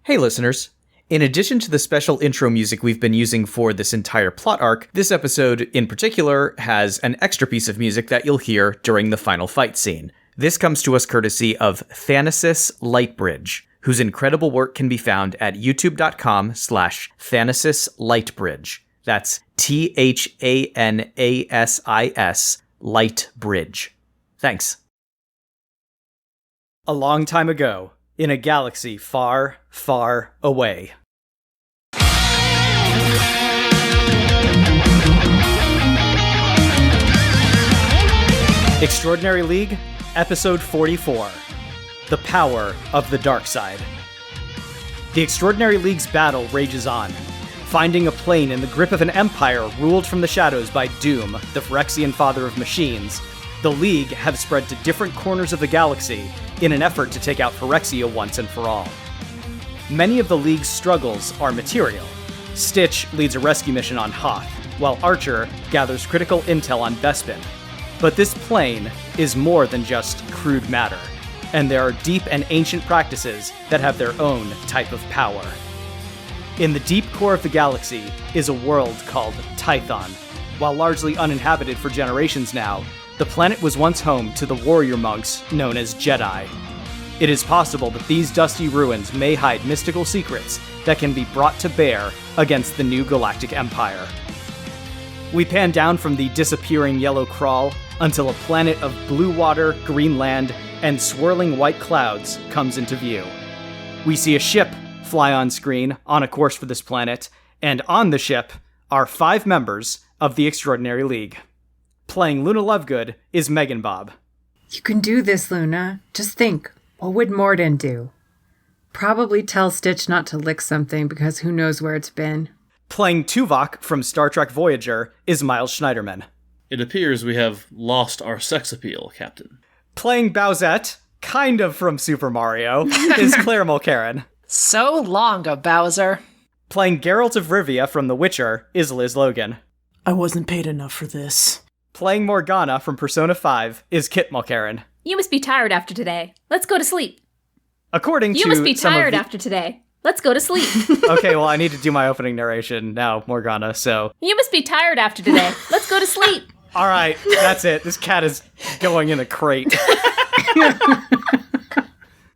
Hey listeners! In addition to the special intro music we've been using for this entire plot arc, this episode in particular has an extra piece of music that you'll hear during the final fight scene. This comes to us courtesy of Thanasis Lightbridge, whose incredible work can be found at youtube.com/Thanasis Lightbridge. That's THANASIS Lightbridge. Thanks. A long time ago, in a galaxy far, far away. Extraordinary League, Episode 44. The Power of the Dark Side. The Extraordinary League's battle rages on. Finding a plane in the grip of an empire ruled from the shadows by Doom, the Phyrexian father of machines, the League have spread to different corners of the galaxy in an effort to take out Phyrexia once and for all. Many of the League's struggles are material. Stitch leads a rescue mission on Hoth, while Archer gathers critical intel on Bespin. But this plane is more than just crude matter, and there are deep and ancient practices that have their own type of power. In the deep core of the galaxy is a world called Tython. While largely uninhabited for generations now, the planet was once home to the warrior monks known as Jedi. It is possible that these dusty ruins may hide mystical secrets that can be brought to bear against the new galactic empire. We pan down from the disappearing yellow crawl until a planet of blue water, green land, and swirling white clouds comes into view. We see a ship fly on screen on a course for this planet, and on the ship are 5 members of the Extraordinary League. Playing Luna Lovegood is Megan Bob. You can do this, Luna. Just think, what would Morden do? Probably tell Stitch not to lick something because who knows where it's been. Playing Tuvok from Star Trek Voyager is Miles Schneiderman. It appears we have lost our sex appeal, Captain. Playing Bowsette, kind of from Super Mario, is Claire Mulkerin. So long, Bowser. Playing Geralt of Rivia from The Witcher is Liz Logan. I wasn't paid enough for this. Playing Morgana from Persona 5 is Kit Mulkerin. You must be tired after today. Let's go to sleep. According to You must be tired after today. Let's go to sleep. Okay, well, I need to do my opening narration now, Morgana, so... You must be tired after today. Let's go to sleep. All right, that's it. This cat is going in a crate.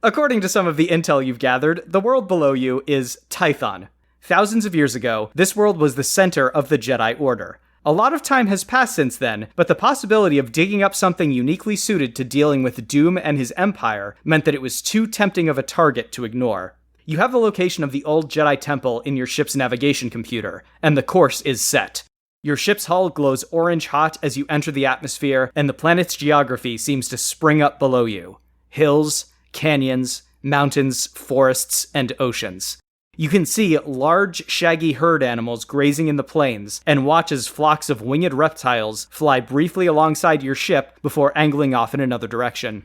According to some of the intel you've gathered, the world below you is Tython. Thousands of years ago, this world was the center of the Jedi Order. A lot of time has passed since then, but the possibility of digging up something uniquely suited to dealing with Doom and his empire meant that it was too tempting of a target to ignore. You have the location of the old Jedi Temple in your ship's navigation computer, and the course is set. Your ship's hull glows orange hot as you enter the atmosphere, and the planet's geography seems to spring up below you. Hills, canyons, mountains, forests, and oceans. You can see large, shaggy herd animals grazing in the plains, and watch as flocks of winged reptiles fly briefly alongside your ship before angling off in another direction.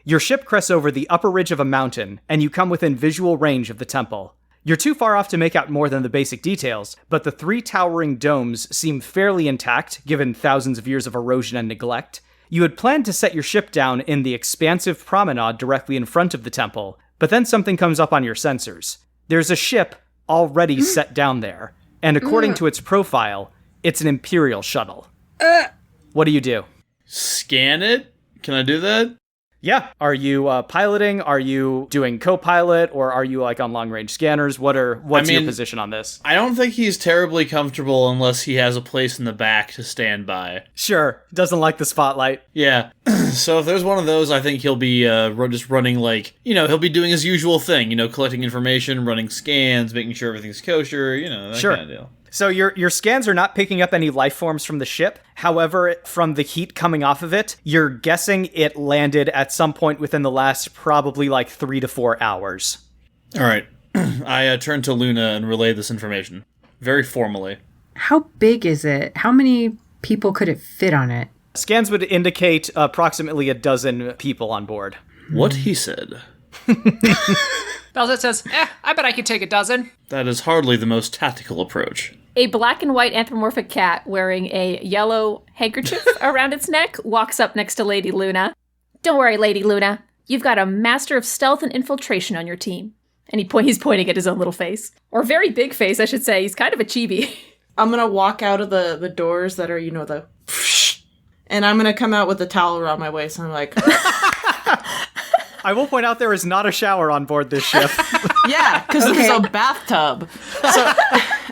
Your ship crests over the upper ridge of a mountain, and you come within visual range of the temple. You're too far off to make out more than the basic details, but the 3 towering domes seem fairly intact, given thousands of years of erosion and neglect. You had planned to set your ship down in the expansive promenade directly in front of the temple, but then something comes up on your sensors. There's a ship already set down there, and according to its profile, it's an Imperial shuttle. What do you do? Scan it? Can I do that? Yeah. Are you piloting? Are you doing co-pilot? Or are you on long-range scanners? What's your position on this? I don't think he's terribly comfortable unless he has a place in the back to stand by. Sure. Doesn't like the spotlight. Yeah. So if there's one of those, I think he'll be just running he'll be doing his usual thing, collecting information, running scans, making sure everything's kosher, that sure. kind of deal. So your scans are not picking up any life forms from the ship. However, from the heat coming off of it, you're guessing it landed at some point within the last probably 3 to 4 hours. All right. I turn to Luna and relay this information. Very formally. How big is it? How many people could it fit on it? Scans would indicate approximately 12 people on board. What he said. Bowsette says, I bet I could take 12. That is hardly the most tactical approach. A black and white anthropomorphic cat wearing a yellow handkerchief around its neck walks up next to Lady Luna. Don't worry, Lady Luna. You've got a master of stealth and infiltration on your team. And he's pointing at his own little face. Or very big face, I should say. He's kind of a chibi. I'm gonna walk out of the doors that are, the... And I'm gonna come out with a towel around my waist, and I'm like... I will point out there is not a shower on board this ship. Yeah, because there's a bathtub. So,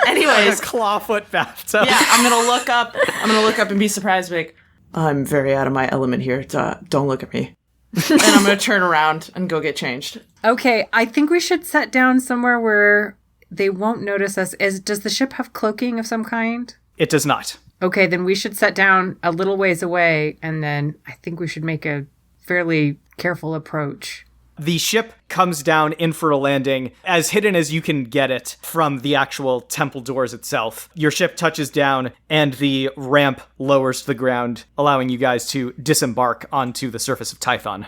anyways... A clawfoot bathtub. Yeah, I'm gonna look up and be surprised, like, I'm very out of my element here. Don't look at me. And I'm gonna turn around and go get changed. Okay, I think we should set down somewhere where they won't notice us. Does the ship have cloaking of some kind? It does not. Okay, then we should set down a little ways away, and then I think we should make a fairly careful approach. The ship comes down in for a landing, as hidden as you can get it from the actual temple doors itself. Your ship touches down, and the ramp lowers to the ground, allowing you guys to disembark onto the surface of Tython.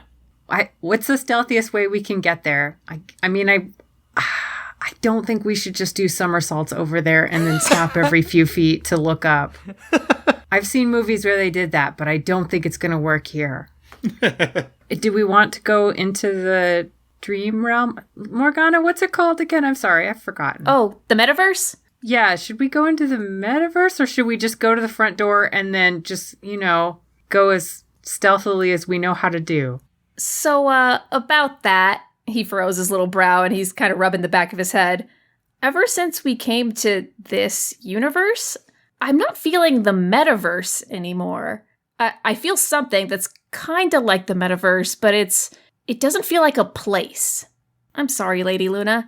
What's the stealthiest way we can get there? I don't think we should just do somersaults over there and then stop every few feet to look up. I've seen movies where they did that, but I don't think it's going to work here. Do we want to go into the dream realm? Morgana, what's it called again? I'm sorry, I've forgotten. Oh, the metaverse? Yeah, should we go into the metaverse, or should we just go to the front door and then just, go as stealthily as we know how to do? So, about that, he furrows his little brow and he's kind of rubbing the back of his head. Ever since we came to this universe, I'm not feeling the metaverse anymore. I feel something that's kind of like the metaverse, but it doesn't feel like a place. I'm sorry, Lady Luna.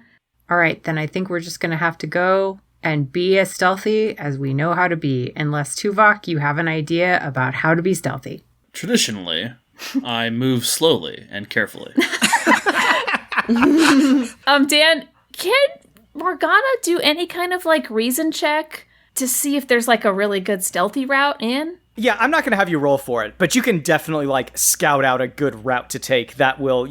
All right, then I think we're just going to have to go and be as stealthy as we know how to be, unless, Tuvok, you have an idea about how to be stealthy. Traditionally, I move slowly and carefully. Dan, can Morgana do any kind of, reason check to see if there's, a really good stealthy route in? Yeah, I'm not going to have you roll for it, but you can definitely, scout out a good route to take that will,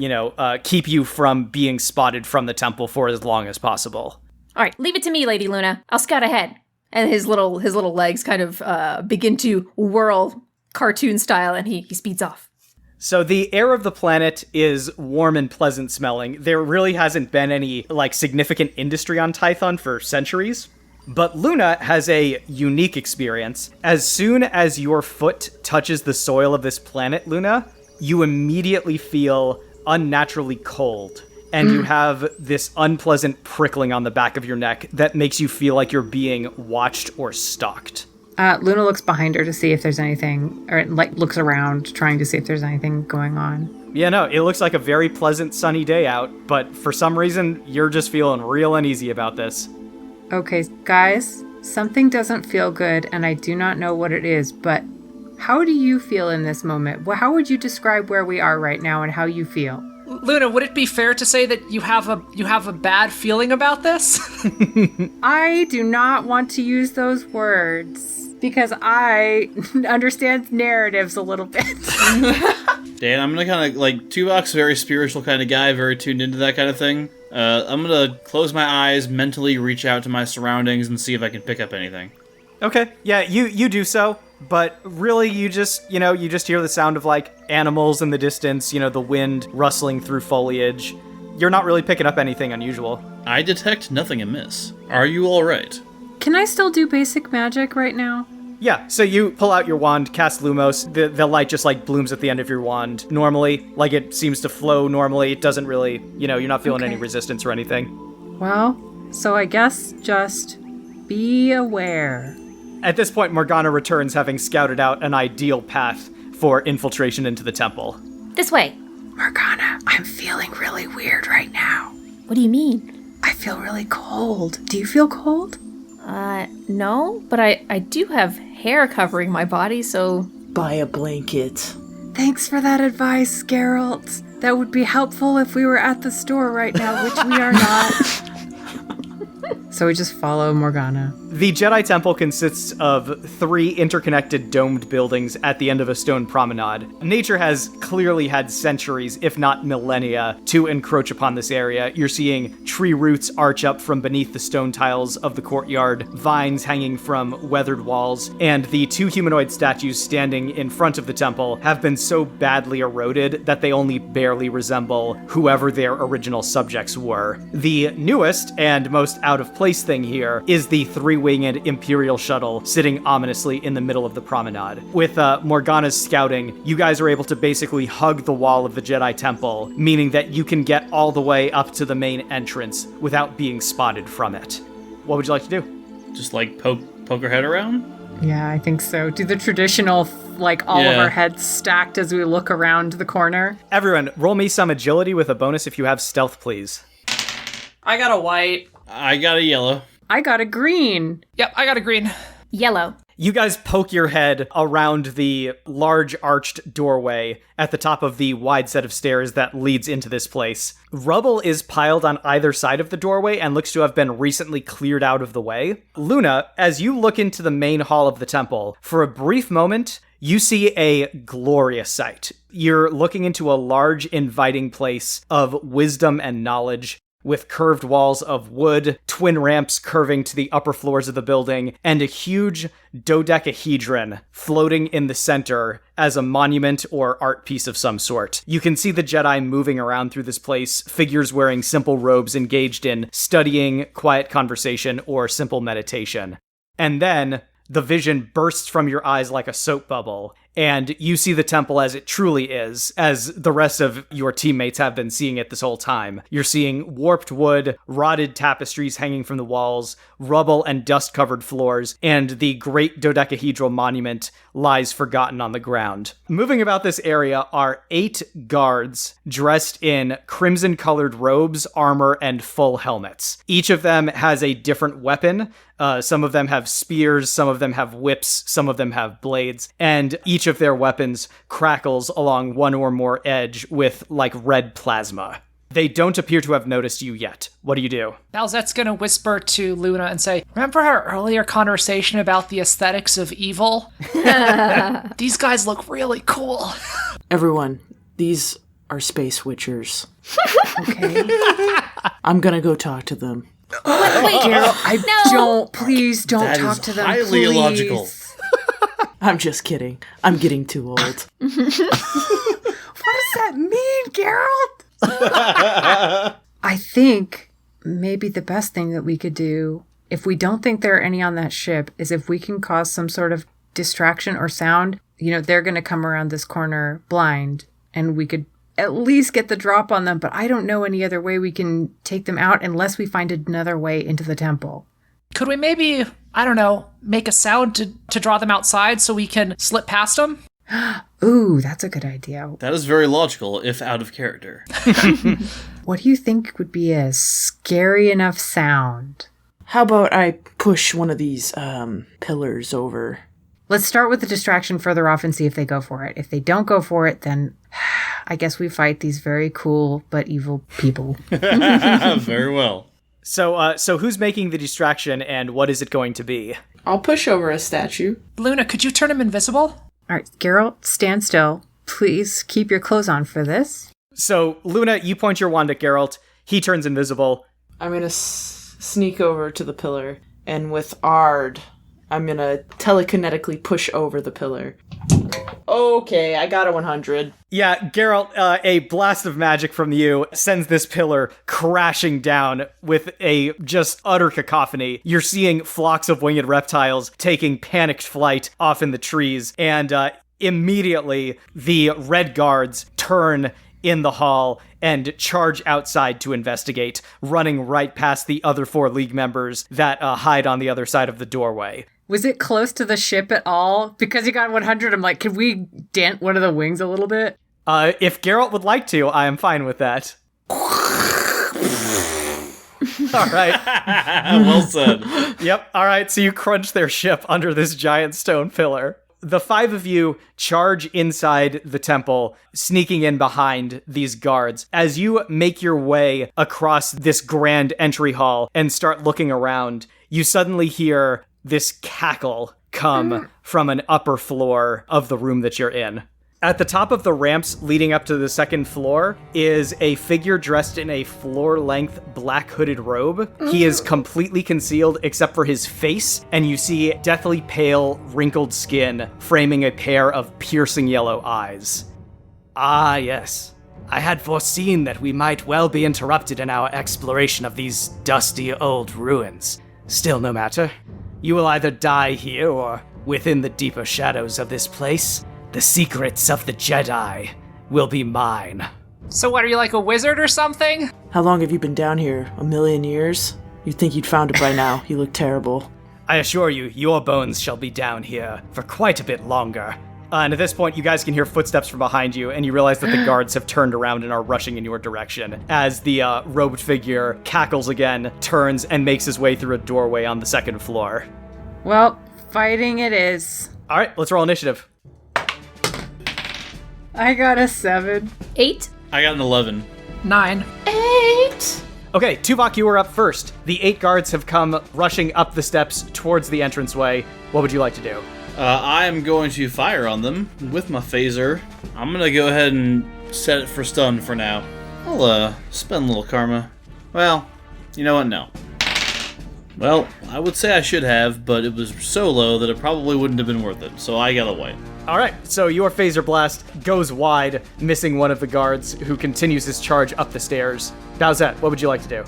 keep you from being spotted from the temple for as long as possible. All right, leave it to me, Lady Luna. I'll scout ahead. And his little legs kind of begin to whirl cartoon style, and he speeds off. So the air of the planet is warm and pleasant smelling. There really hasn't been any, significant industry on Tython for centuries. But Luna has a unique experience. As soon as your foot touches the soil of this planet, Luna, you immediately feel unnaturally cold. And you have this unpleasant prickling on the back of your neck that makes you feel like you're being watched or stalked. Luna looks behind her to see if there's anything, or looks around trying to see if there's anything going on. Yeah, no, it looks like a very pleasant sunny day out, but for some reason, you're just feeling real uneasy about this. Okay, guys, something doesn't feel good, and I do not know what it is, but how do you feel in this moment? How would you describe where we are right now and how you feel? Luna, would it be fair to say that you have a bad feeling about this? I do not want to use those words because I understand narratives a little bit. Dan, I'm gonna kind of, Tuvok's a very spiritual kind of guy, very tuned into that kind of thing. I'm gonna close my eyes, mentally reach out to my surroundings, and see if I can pick up anything. Okay, yeah, you do so, but really you just hear the sound of, animals in the distance, the wind rustling through foliage. You're not really picking up anything unusual. I detect nothing amiss. Are you alright? Can I still do basic magic right now? Yeah, so you pull out your wand, cast Lumos, the light just blooms at the end of your wand normally, it seems to flow normally, it doesn't really, you're not feeling any resistance or anything. Well, so I guess just be aware. At this point, Morgana returns having scouted out an ideal path for infiltration into the temple. This way. Morgana, I'm feeling really weird right now. What do you mean? I feel really cold. Do you feel cold? No, but I do have hair covering my body, so... Buy a blanket. Thanks for that advice, Geralt. That would be helpful if we were at the store right now, which we are not. So we just follow Morgana. The Jedi Temple consists of 3 interconnected domed buildings at the end of a stone promenade. Nature has clearly had centuries, if not millennia, to encroach upon this area. You're seeing tree roots arch up from beneath the stone tiles of the courtyard, vines hanging from weathered walls, and the 2 humanoid statues standing in front of the temple have been so badly eroded that they only barely resemble whoever their original subjects were. The newest and most out-of-place thing here is the 3-winged Imperial shuttle sitting ominously in the middle of the promenade. With Morgana's scouting, you guys are able to basically hug the wall of the Jedi Temple, meaning that you can get all the way up to the main entrance without being spotted from it. What would you like to do? Just like poke her head around? Yeah, I think so. Do the traditional, like, all of our heads stacked as we look around the corner. Everyone, roll me some agility with a bonus if you have stealth, please. I got a white. I got a yellow. I got a green. Yep, I got a green. Yellow. You guys poke your head around the large arched doorway at the top of the wide set of stairs that leads into this place. Rubble is piled on either side of the doorway and looks to have been recently cleared out of the way. Luna, as you look into the main hall of the temple, for a brief moment, you see a glorious sight. You're looking into a large, inviting place of wisdom and knowledge, with curved walls of wood, twin ramps curving to the upper floors of the building, and a huge dodecahedron floating in the center as a monument or art piece of some sort. You can see the Jedi moving around through this place, figures wearing simple robes engaged in studying, quiet conversation, or simple meditation. And then the vision bursts from your eyes like a soap bubble, and you see the temple as it truly is, as the rest of your teammates have been seeing it this whole time. You're seeing warped wood, rotted tapestries hanging from the walls, rubble and dust-covered floors, and the great dodecahedral monument lies forgotten on the ground. Moving about this area are 8 guards dressed in crimson-colored robes, armor, and full helmets. Each of them has a different weapon. Some of them have spears, some of them have whips, some of them have blades, and each of their weapons crackles along one or more edge with, like, red plasma. They don't appear to have noticed you yet. What do you do? Bowsette's gonna whisper to Luna and say, remember our earlier conversation about the aesthetics of evil? These guys look really cool. Everyone, these are space witchers. Okay. I'm gonna go talk to them. Wait, Don't, please don't That talk is to them, highly please. illogical. I'm just kidding. I'm getting too old. What does that mean, Geralt? I think maybe the best thing that we could do, if we don't think there are any on that ship, is if we can cause some sort of distraction or sound. You know, they're going to come around this corner blind, and we could at least get the drop on them, but I don't know any other way we can take them out unless we find another way into the temple. Could we maybe, I don't know, make a sound to draw them outside so we can slip past them? Ooh, that's a good idea. That is very logical, if out of character. What do you think would be a scary enough sound? How about I push one of these pillars over? Let's start with the distraction further off and see if they go for it. If they don't go for it, then I guess we fight these very cool but evil people. Very well. So who's making the distraction, and what is it going to be? I'll push over a statue. Luna, could you turn him invisible? All right, Geralt, stand still. Please keep your clothes on for this. So, Luna, you point your wand at Geralt. He turns invisible. I'm gonna sneak over to the pillar, and with Ard, I'm gonna telekinetically push over the pillar. Okay, I got a 100. Yeah, Geralt, a blast of magic from you sends this pillar crashing down with a just utter cacophony. You're seeing flocks of winged reptiles taking panicked flight off in the trees, and immediately the red guards turn in the hall and charge outside to investigate, running right past the other 4 League members that hide on the other side of the doorway. Was it close to the ship at all? Because you got 100, I'm like, could we dent one of the wings a little bit? If Geralt would like to, I am fine with that. All right. Well said. Yep. All right. So you crunch their ship under this giant stone pillar. the 5 of you charge inside the temple, sneaking in behind these guards. As you make your way across this grand entry hall and start looking around, you suddenly hear this cackle come from an upper floor of the room that you're in. At the top of the ramps leading up to the second floor is a figure dressed in a floor-length black hooded robe. He is completely concealed except for his face, and you see deathly pale, wrinkled skin framing a pair of piercing yellow eyes. Ah, yes. I had foreseen that we might well be interrupted in our exploration of these dusty old ruins. Still, no matter. You will either die here or within the deeper shadows of this place. The secrets of the Jedi will be mine. So what, are you like a wizard or something? How long have you been down here? A million years? You'd think you'd found it by now. You look terrible. I assure you, your bones shall be down here for quite a bit longer. And at this point, you guys can hear footsteps from behind you, and you realize that the guards have turned around and are rushing in your direction as the robed figure cackles again, turns, and makes his way through a doorway on the second floor. Well, fighting it is. All right, let's roll initiative. I got a 7. 8. I got an 11. 9. 8. Okay, Tuvok, you are up first. The 8 guards have come rushing up the steps towards the entranceway. What would you like to do? I am going to fire on them with my phaser. I'm going to go ahead and set it for stun for now. I'll spend a little karma. Well, you know what? No. Well, I would say I should have, but it was so low that it probably wouldn't have been worth it, so I got a white. All right, so your phaser blast goes wide, missing one of the guards, who continues his charge up the stairs. Bowsette, what would you like to do?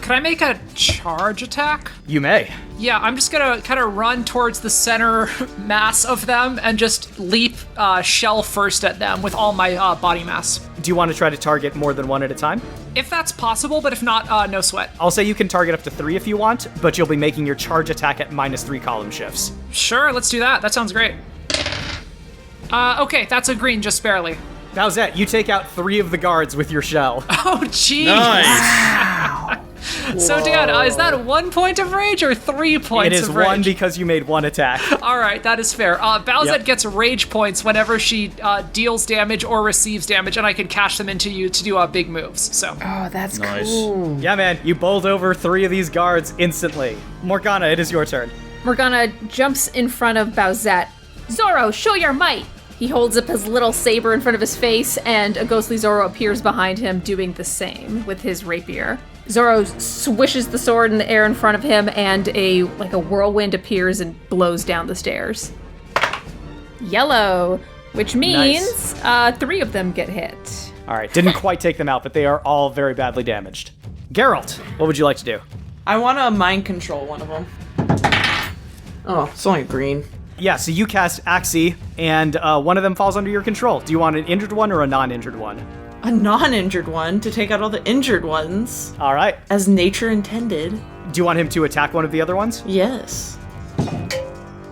Can I make a charge attack? You may. Yeah, I'm just gonna kind of run towards the center mass of them and just leap shell first at them with all my body mass. Do you want to try to target more than one at a time? If that's possible, but if not, no sweat. I'll say you can target up to 3 if you want, but you'll be making your charge attack at -3 column shifts. Sure, let's do that. That sounds great. Okay, that's a green, just barely. Bowsette, you take out 3 of the guards with your shell. Oh, jeez. Nice! So, Dan, is that 1 point of rage or 3 points It is of rage? 1 because you made 1 attack. All right, that is fair. Bowsette Yep. gets rage points whenever she deals damage or receives damage, and I can cash them into you to do big moves. So, Oh, that's Nice. cool. Yeah, man, you bowled over 3 of these guards instantly. Morgana, it is your turn. Morgana jumps in front of Bowsette. Zorro, show your might! He holds up his little saber in front of his face, and a ghostly Zorro appears behind him, doing the same with his rapier. Zorro swishes the sword in the air in front of him, and a whirlwind appears and blows down the stairs. Yellow, which means 3 of them get hit. All right, didn't quite take them out, but they are all very badly damaged. Geralt, what would you like to do? I want to mind control one of them. Oh, it's only green. Yeah, so you cast Axie, and one of them falls under your control. Do you want an injured one or a non-injured one? A non-injured one to take out all the injured ones, All right. as nature intended. Do you want him to attack one of the other ones? Yes.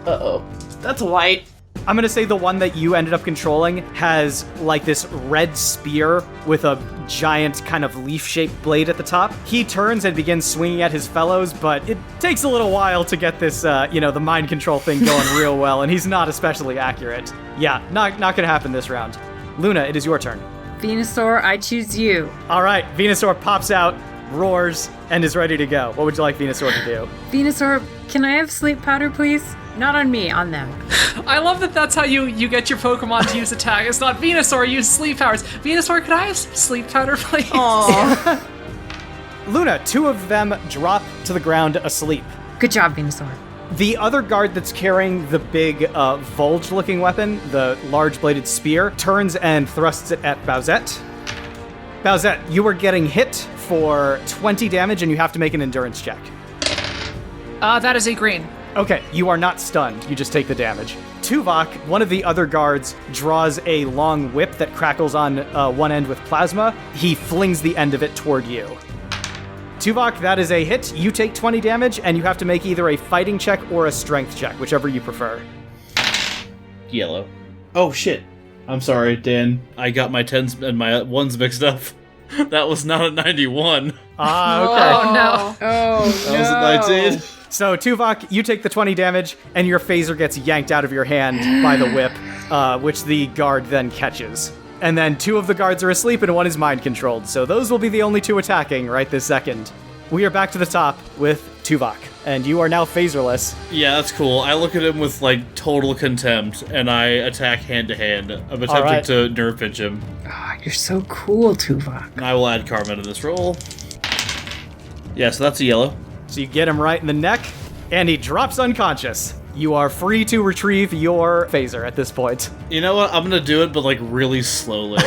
Uh-oh. That's white. I'm going to say the one that you ended up controlling has like this red spear with a giant kind of leaf-shaped blade at the top. He turns and begins swinging at his fellows, but it takes a little while to get this, the mind control thing going real well, and he's not especially accurate. Yeah, not going to happen this round. Luna, it is your turn. Venusaur, I choose you. All right, Venusaur pops out, roars, and is ready to go. What would you like Venusaur to do? Venusaur, can I have sleep powder, please? Not on me, on them. I love that that's how you get your Pokemon to use attack. It's not Venusaur, use sleep powers. Venusaur, could I have some sleep powder, please? Aww. Luna, 2 of them drop to the ground asleep. Good job, Venusaur. The other guard that's carrying the big Volge-looking weapon, the large-bladed spear, turns and thrusts it at Bowsette. Bowsette, you are getting hit for 20 damage, and you have to make an endurance check. That is a green. Okay, you are not stunned. You just take the damage. Tuvok, one of the other guards, draws a long whip that crackles on one end with plasma. He flings the end of it toward you. Tuvok, that is a hit. You take 20 damage, and you have to make either a fighting check or a strength check, whichever you prefer. Yellow. Oh, shit. I'm sorry, Dan. I got my 10s and my 1s mixed up. That was not a 91. Ah, okay. Oh no. Oh, That was a 19. So, Tuvok, you take the 20 damage, and your phaser gets yanked out of your hand by the whip, which the guard then catches. And then 2 of the guards are asleep, and 1 is mind-controlled. So those will be the only 2 attacking right this second. We are back to the top with Tuvok, and you are now phaserless. Yeah, that's cool. I look at him with, like, total contempt, and I attack hand-to-hand. I'm attempting to nerve pinch him. Oh, you're so cool, Tuvok. And I will add karma to this roll. Yeah, so that's a yellow. So you get him right in the neck, and he drops unconscious. You are free to retrieve your phaser at this point. You know what? I'm gonna do it, but, like, really slowly.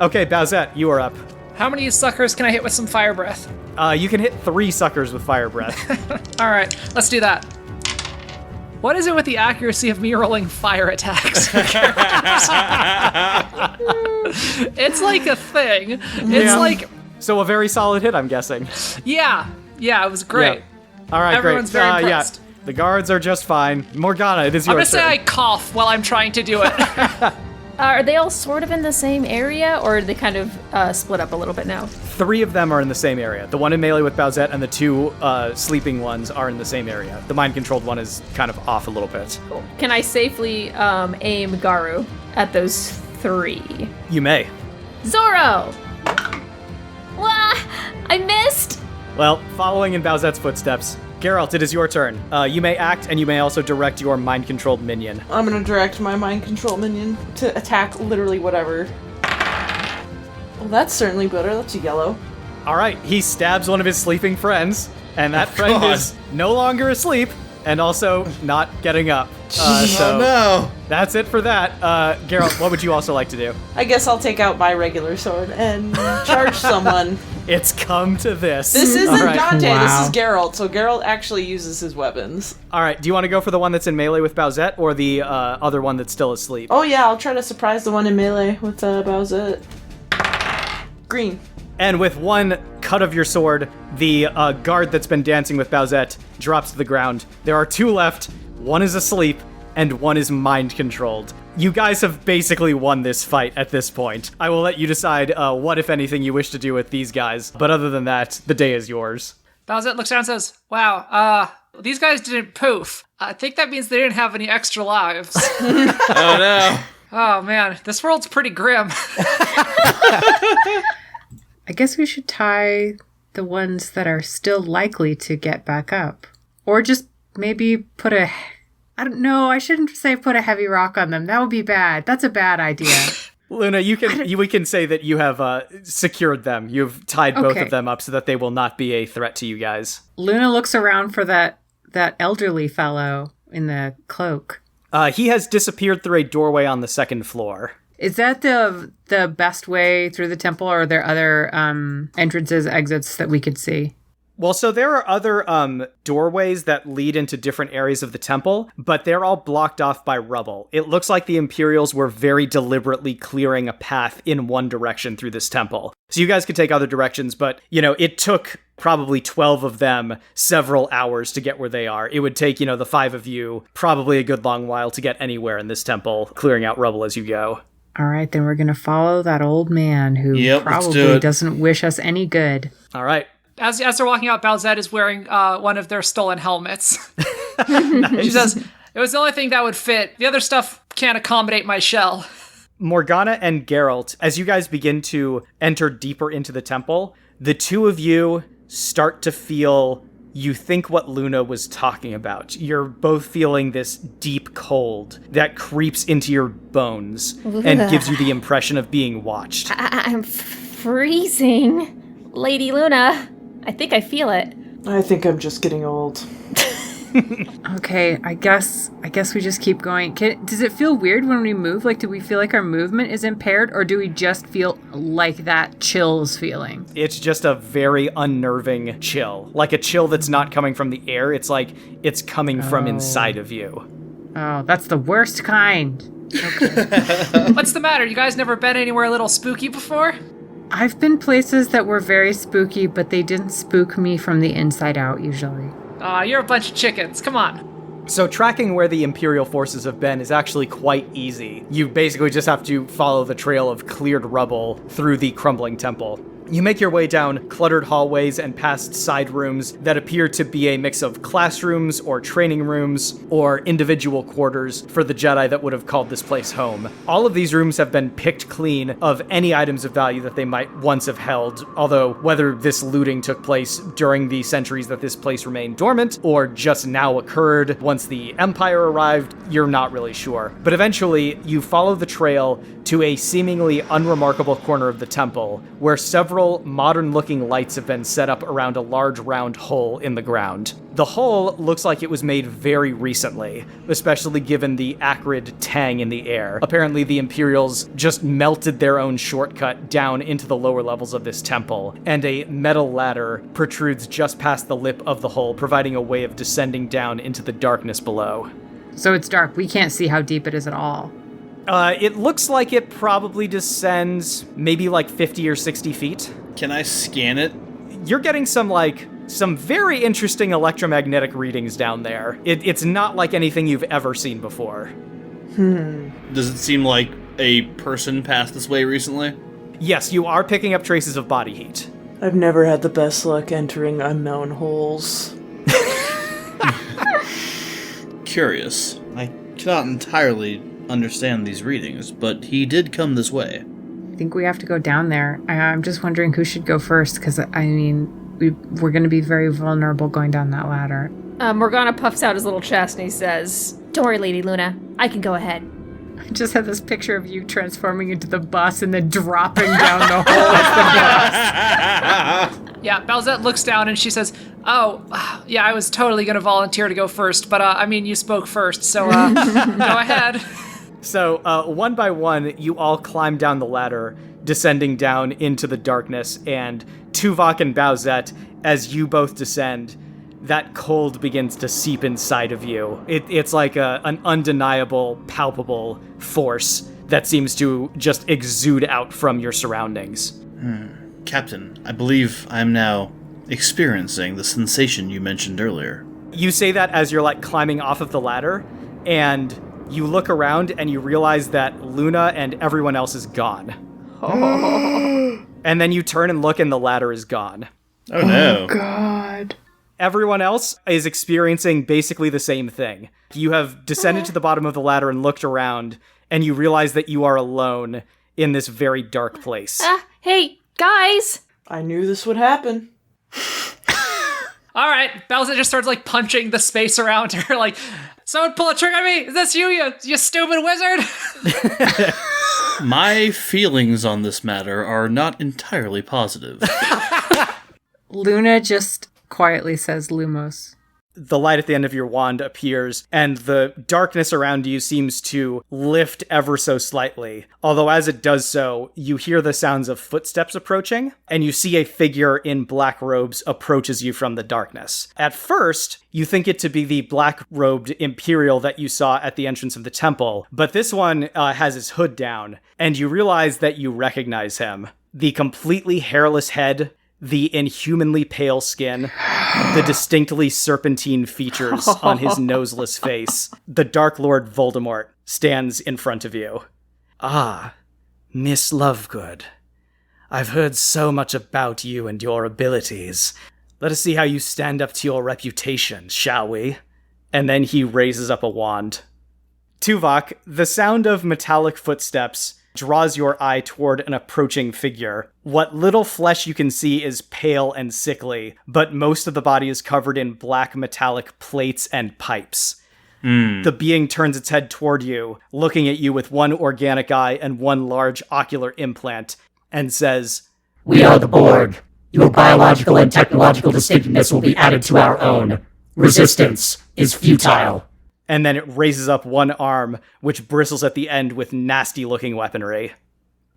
Okay, Bowsette, you are up. How many suckers can I hit with some fire breath? You can hit 3 suckers with fire breath. All right, let's do that. What is it with the accuracy of me rolling fire attacks? It's like a thing. It's like... So a very solid hit, I'm guessing. Yeah, it was great. Yeah. All right, Everyone's great. very impressed. Yeah, the guards are just fine. Morgana, it is your I'm turn. gonna say I cough while I'm trying to do it. Are they all sort of in the same area, or are they kind of split up a little bit now? 3 of them are in the same area. The one in melee with Bowsette and the 2 sleeping ones are in the same area. The mind-controlled one is kind of off a little bit. Cool. Can I safely aim Garu at those 3? You may. Zorro! Wah! I missed! Well, following in Bowsette's footsteps, Geralt, it is your turn. You may act, and you may also direct your mind-controlled minion. I'm gonna direct my mind control minion to attack literally whatever. Well, that's certainly better. That's a yellow. All right, he stabs one of his sleeping friends, and that friend God. is no longer asleep, and also not getting up. So Oh no! that's it for that. Geralt, what would you also like to do? I guess I'll take out my regular sword and charge someone. It's come to this. This isn't All right. Dante, Wow. this is Geralt, so Geralt actually uses his weapons. All right, do you want to go for the one that's in melee with Bowsette, or the other one that's still asleep? Oh yeah, I'll try to surprise the one in melee with Bowsette. Green. And with one cut of your sword, the guard that's been dancing with Bowsette drops to the ground. There are 2 left. One is asleep, and one is mind-controlled. You guys have basically won this fight at this point. I will let you decide what, if anything, you wish to do with these guys. But other than that, the day is yours. Bowsette looks down and says, wow, these guys didn't poof. I think that means they didn't have any extra lives. Oh no! Oh man, this world's pretty grim. I guess we should tie the ones that are still likely to get back up. Or just maybe put a... I don't know, I shouldn't say put a heavy rock on them. That would be bad. That's a bad idea. Luna, we can say that you have secured them. You've tied both Okay. of them up so that they will not be a threat to you guys. Luna looks around for that elderly fellow in the cloak. He has disappeared through a doorway on the 2nd floor. Is that the best way through the temple, or are there other entrances, exits that we could see? Well, so there are other doorways that lead into different areas of the temple, but they're all blocked off by rubble. It looks like the Imperials were very deliberately clearing a path in one direction through this temple. So you guys could take other directions, but, it took probably 12 of them several hours to get where they are. It would take, the 5 of you probably a good long while to get anywhere in this temple, clearing out rubble as you go. All right, then we're going to follow that old man who Yep, let's do probably it. doesn't wish us any good. All right. As they're walking out, Bowsette is wearing one of their stolen helmets. She says, it was the only thing that would fit. The other stuff can't accommodate my shell. Morgana and Geralt, as you guys begin to enter deeper into the temple, the 2 of you start to feel, you think, what Luna was talking about. You're both feeling this deep cold that creeps into your bones and gives you the impression of being watched. I'm freezing. Lady Luna, I think I feel it. I think I'm just getting old. Okay, I guess we just keep going. Does it feel weird when we move? Like, do we feel like our movement is impaired, or do we just feel like that chills feeling? It's just a very unnerving chill. Like a chill that's not coming from the air. It's like it's coming from inside of you. Oh, that's the worst kind. What's the matter? You guys never been anywhere a little spooky before? I've been places that were very spooky, but they didn't spook me from the inside out, usually. Aw, you're a bunch of chickens. Come on. So tracking where the Imperial forces have been is actually quite easy. You basically just have to follow the trail of cleared rubble through the crumbling temple. You make your way down cluttered hallways and past side rooms that appear to be a mix of classrooms or training rooms or individual quarters for the Jedi that would have called this place home. All of these rooms have been picked clean of any items of value that they might once have held, although whether this looting took place during the centuries that this place remained dormant or just now occurred once the Empire arrived, you're not really sure. But eventually, you follow the trail to a seemingly unremarkable corner of the temple, where several modern-looking lights have been set up around a large round hole in the ground. The hole looks like it was made very recently, especially given the acrid tang in the air. Apparently, the Imperials just melted their own shortcut down into the lower levels of this temple, and a metal ladder protrudes just past the lip of the hole, providing a way of descending down into the darkness below. So it's dark. We can't see how deep it is at all. It looks like it probably descends maybe like 50 or 60 feet. Can I scan it? You're getting some very interesting electromagnetic readings down there. It's not like anything you've ever seen before. Does it seem like a person passed this way recently? Yes, you are picking up traces of body heat. I've never had the best luck entering unknown holes. Curious. I cannot entirely understand these readings, but he did come this way. I think we have to go down there. I'm just wondering who should go first, because, we're going to be very vulnerable going down that ladder. Morgana puffs out his little chest and he says, "Don't worry, Lady Luna. I can go ahead." I just had this picture of you transforming into the bus and then dropping down the hole as the bus. Yeah, Bowsette looks down and she says, "Oh, yeah, I was totally going to volunteer to go first, but, you spoke first, so, go ahead." So, one by one, you all climb down the ladder, descending down into the darkness, and Tuvok and Bowsette, as you both descend, that cold begins to seep inside of you. It's like an undeniable, palpable force that seems to just exude out from your surroundings. Captain, I believe I am now experiencing the sensation you mentioned earlier. You say that as you're, climbing off of the ladder, and you look around and you realize that Luna and everyone else is gone. And then you turn and look and the ladder is gone. Oh no. Oh, God. Everyone else is experiencing basically the same thing. You have descended to the bottom of the ladder and looked around, and you realize that you are alone in this very dark place. Hey, guys! I knew this would happen. All right, Bowsette just starts, punching the space around her, "Someone pull a trigger on me! Is this you stupid wizard?" My feelings on this matter are not entirely positive. Luna just quietly says Lumos. The light at the end of your wand appears, and the darkness around you seems to lift ever so slightly. Although as it does so, you hear the sounds of footsteps approaching, and you see a figure in black robes approaches you from the darkness. At first, you think it to be the black-robed Imperial that you saw at the entrance of the temple, but this one has his hood down, and you realize that you recognize him. The completely hairless head, the inhumanly pale skin, the distinctly serpentine features on his noseless face. The Dark Lord Voldemort stands in front of you. "Ah, Miss Lovegood. I've heard so much about you and your abilities. Let us see how you stand up to your reputation, shall we?" And then he raises up a wand. Tuvok, the sound of metallic footsteps draws your eye toward an approaching figure. What little flesh you can see is pale and sickly, but most of the body is covered in black metallic plates and pipes. The being turns its head toward you, looking at you with one organic eye and one large ocular implant, and says, "We are the Borg. Your biological and technological distinctiveness will be added to our own. Resistance is futile." And then it raises up one arm, which bristles at the end with nasty-looking weaponry.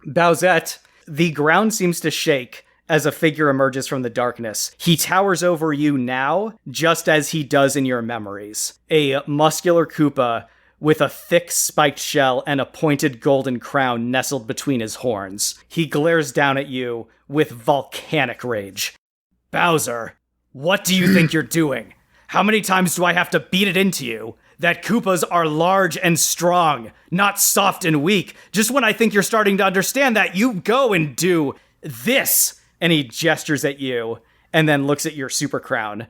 Bowsette, the ground seems to shake as a figure emerges from the darkness. He towers over you now, just as he does in your memories. A muscular Koopa with a thick spiked shell and a pointed golden crown nestled between his horns. He glares down at you with volcanic rage. "Bowser, what do you think you're doing? How many times do I have to beat it into you that Koopas are large and strong, not soft and weak? Just when I think you're starting to understand that, you go and do this and he gestures at you and then looks at your super crown.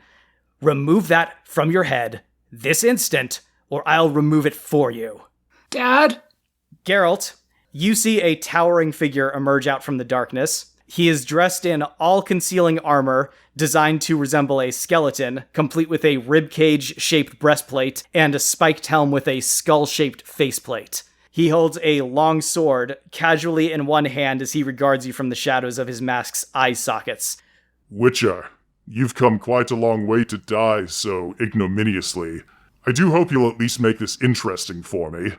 Remove that from your head this instant, or I'll remove it for you. Dad? Geralt, you see a towering figure emerge out from the darkness. He is dressed in all-concealing armor designed to resemble a skeleton, complete with a ribcage-shaped breastplate and a spiked helm with a skull-shaped faceplate. He holds a long sword, casually in one hand as he regards you from the shadows of his mask's eye sockets. Witcher, you've come quite a long way to die so ignominiously. I do hope you'll at least make this interesting for me.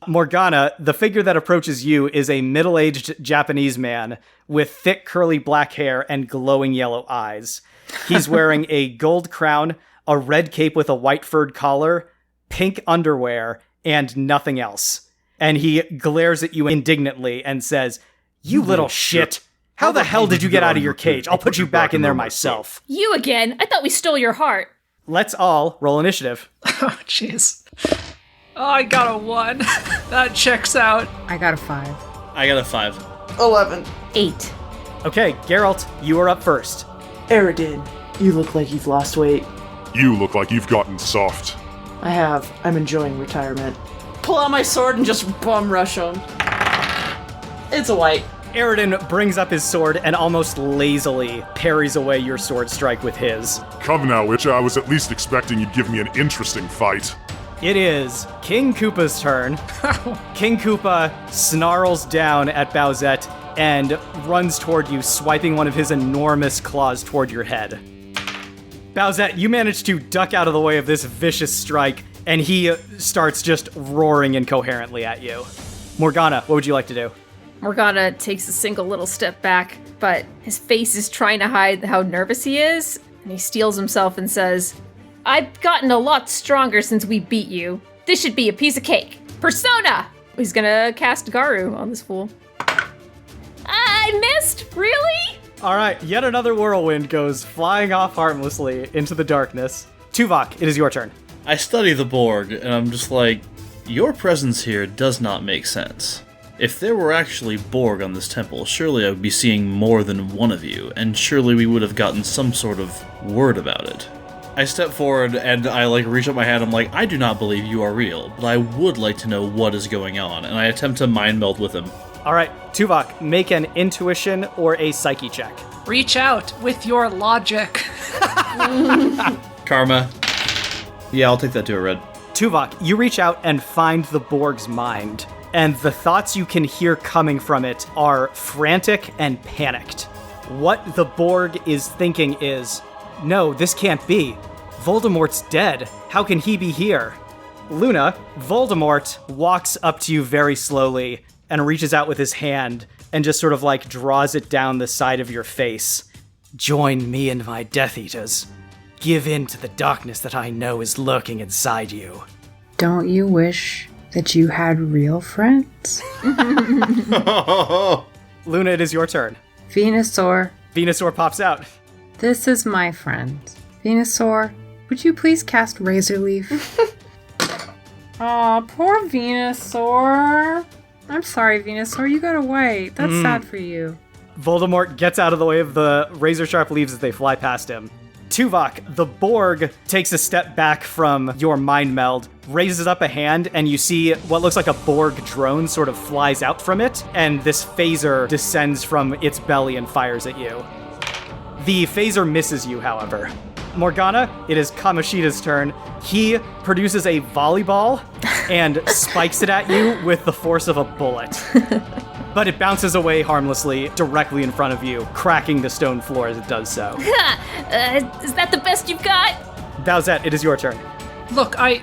Morgana, the figure that approaches you is a middle-aged Japanese man with thick curly black hair and glowing yellow eyes. He's wearing a gold crown, a red cape with a white furred collar, pink underwear, and nothing else. And he glares at you indignantly and says, "You little shit! How the hell did you get out of your cage? I'll put you back in there myself." You again? I thought we stole your heart. Let's all roll initiative. Oh, jeez. Oh, I got a 1. That checks out. I got a 5. I got a 5. 11. 8. Okay, Geralt, you are up first. Eredin, you look like you've lost weight. You look like you've gotten soft. I have. I'm enjoying retirement. Pull out my sword and just bum rush him. It's a white. Eredin brings up his sword and almost lazily parries away your sword strike with his. Come now, Witcher, I was at least expecting you'd give me an interesting fight. It is King Koopa's turn. King Koopa snarls down at Bowsette and runs toward you, swiping one of his enormous claws toward your head. Bowsette, you manage to duck out of the way of this vicious strike, and he starts just roaring incoherently at you. Morgana, what would you like to do? Morgana takes a single little step back, but his face is trying to hide how nervous he is, and he steels himself and says, "I've gotten a lot stronger since we beat you. This should be a piece of cake. Persona!" He's gonna cast Garu on this fool. I missed? Really? Alright, yet another whirlwind goes flying off harmlessly into the darkness. Tuvok, it is your turn. I study the Borg, and I'm just like, your presence here does not make sense. If there were actually Borg on this temple, surely I would be seeing more than one of you, and surely we would have gotten some sort of word about it. I step forward and I reach up my hand. I'm like, I do not believe you are real, but I would like to know what is going on, and I attempt to mind meld with him. Alright, Tuvok, make an intuition or a psyche check. Reach out with your logic. Karma. Yeah, I'll take that to a red. Tuvok, you reach out and find the Borg's mind, and the thoughts you can hear coming from it are frantic and panicked. What the Borg is thinking is, "No, this can't be. Voldemort's dead. How can he be here?" Luna, Voldemort walks up to you very slowly and reaches out with his hand and just sort of draws it down the side of your face. "Join me and my Death Eaters. Give in to the darkness that I know is lurking inside you." Don't you wish that you had real friends? Luna, it is your turn. Venusaur, Venusaur pops out. this is my friend. Venusaur, would you please cast Razor Leaf? Aw, poor Venusaur. I'm sorry, Venusaur, you gotta wait. That's sad for you. Voldemort gets out of the way of the razor-sharp leaves as they fly past him. Tuvok, the Borg, takes a step back from your mind meld, raises up a hand, and you see what looks like a Borg drone sort of flies out from it, and this phaser descends from its belly and fires at you. The phaser misses you, however. Morgana, it is Kamoshida's turn. He produces a volleyball and spikes it at you with the force of a bullet. But it bounces away harmlessly directly in front of you, cracking the stone floor as it does so. Is that the best you've got? Bowsette, it is your turn. Look, I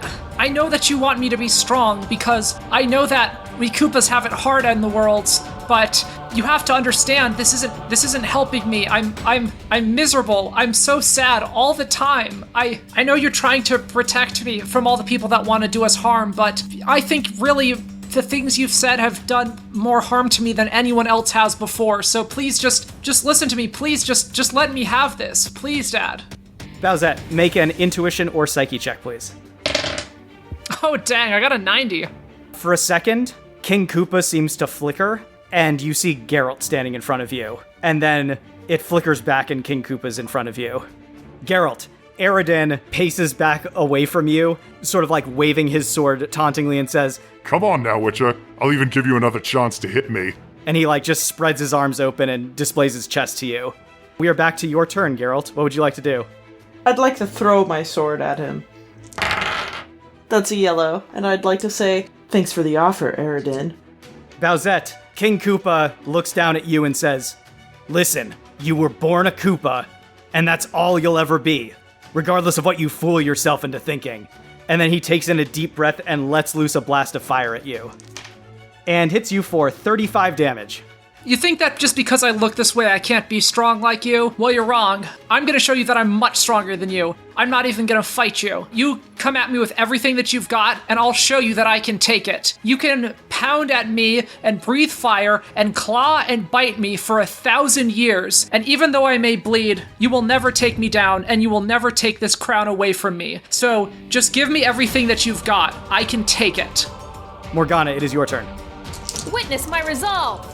know that you want me to be strong because I know that we Koopas have it hard in the worlds, but you have to understand this isn't helping me. I'm miserable. I'm so sad all the time. I know you're trying to protect me from all the people that want to do us harm, but I think really the things you've said have done more harm to me than anyone else has before. So please just listen to me. Please just let me have this. Please, Dad. Bowsette, make an intuition or psyche check, please. Oh, dang, I got a 90. For a second, King Koopa seems to flicker, and you see Geralt standing in front of you. And then It flickers back and King Koopa's in front of you. Geralt, Aradin paces back away from you, sort of like waving his sword tauntingly and says, Come on now, Witcher. I'll even give you another chance to hit me. and he like just spreads his arms open and displays his chest to you. We are back to your turn, Geralt. What would you like to do? I'd like to throw my sword at him. That's a yellow, and I'd like to say, thanks for the offer, Aradin. Bowsette, King Koopa looks down at you and says, Listen, you were born a Koopa, and that's all you'll ever be, regardless of what you fool yourself into thinking. And then he takes in a deep breath and lets loose a blast of fire at you. And hits you for 35 damage. You think that just because I look this way I can't be strong like you? Well, you're wrong. I'm gonna show you that I'm much stronger than you. I'm not even gonna fight you. You come at me with everything that you've got, and I'll show you that I can take it. You can pound at me and breathe fire and claw and bite me for 1,000 years, and even though I may bleed, you will never take me down, and you will never take this crown away from me. So just give me everything that you've got. I can take it. Morgana, it is your turn. Witness my resolve.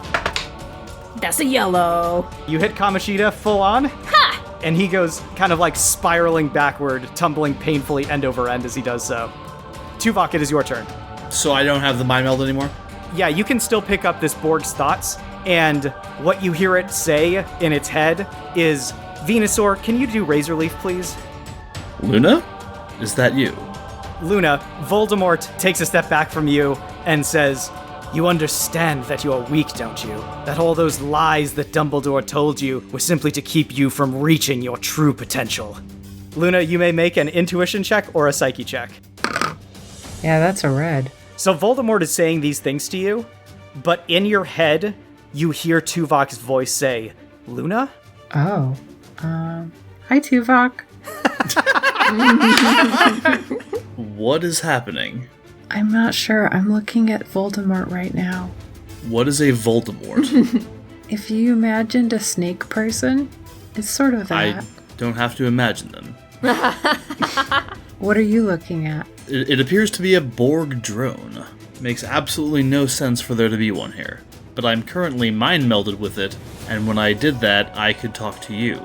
That's a yellow. You hit Kamoshida full on, Ha! and he goes kind of like spiraling backward, tumbling painfully end over end as he does so. Tuvok, it is your turn. So I don't have the mind meld anymore? Yeah, you can still pick up this Borg's thoughts, and what you hear it say in its head is, Venusaur, can you do Razor Leaf, please? Luna? Is that you? Luna, Voldemort takes a step back from you and says, You understand that you are weak, don't you? That all those lies that Dumbledore told you were simply to keep you from reaching your true potential. Luna, you may make an intuition check or a psyche check. Yeah, that's a red. So Voldemort is saying these things to you, but in your head, you hear Tuvok's voice say, Luna? Oh. Hi, Tuvok. What is happening? I'm not sure. I'm looking at Voldemort right now. What is a Voldemort? If you imagined a snake person, it's sort of I that. don't have to imagine them. What are you looking at? It appears to be a Borg drone. Makes absolutely no sense for there to be one here. But I'm currently mind melded with it, and when I did that, I could talk to you.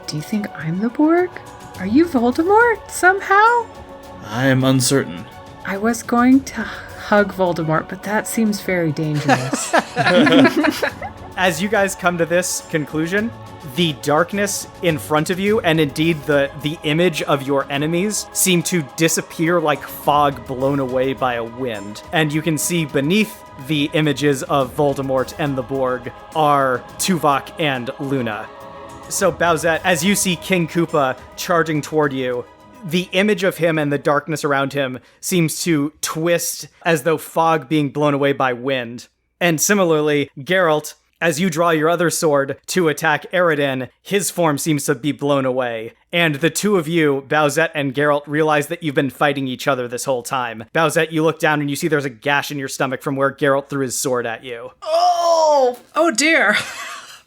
Do you think I'm the Borg? Are you Voldemort somehow? I am uncertain. I was going to hug Voldemort, but that seems very dangerous. As you guys come to this conclusion, the darkness in front of you, and indeed the image of your enemies, seem to disappear like fog blown away by a wind. And you can see beneath the images of Voldemort and the Borg are Tuvok and Luna. So Bowsette, as you see King Koopa charging toward you, the image of him and the darkness around him seems to twist as though fog being blown away by wind. And similarly, Geralt, as you draw your other sword to attack Aradin, his form seems to be blown away. And the two of you, Bowsette and Geralt, realize that you've been fighting each other this whole time. Bowsette, you look down and you see there's a gash in your stomach from where Geralt threw his sword at you. Oh dear.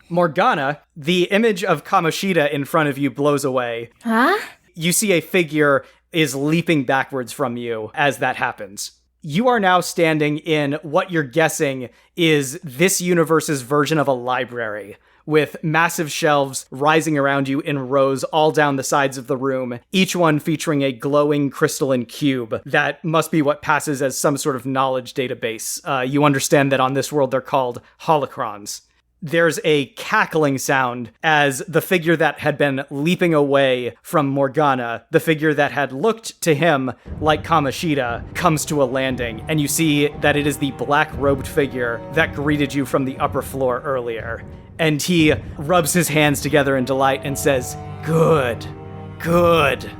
Morgana, the image of Kamoshida in front of you blows away. Huh? You see a figure is leaping backwards from you as that happens. You are now standing in what you're guessing is this universe's version of a library, with massive shelves rising around you in rows all down the sides of the room, each one featuring a glowing crystalline cube that must be what passes as some sort of knowledge database. You understand that on this world they're called holocrons. There's a cackling sound as the figure that had been leaping away from Morgana, the figure that had looked to him like Kamoshida, comes to a landing, and you see that it is the black-robed figure that greeted you from the upper floor earlier. And he rubs his hands together in delight and says, Good, good.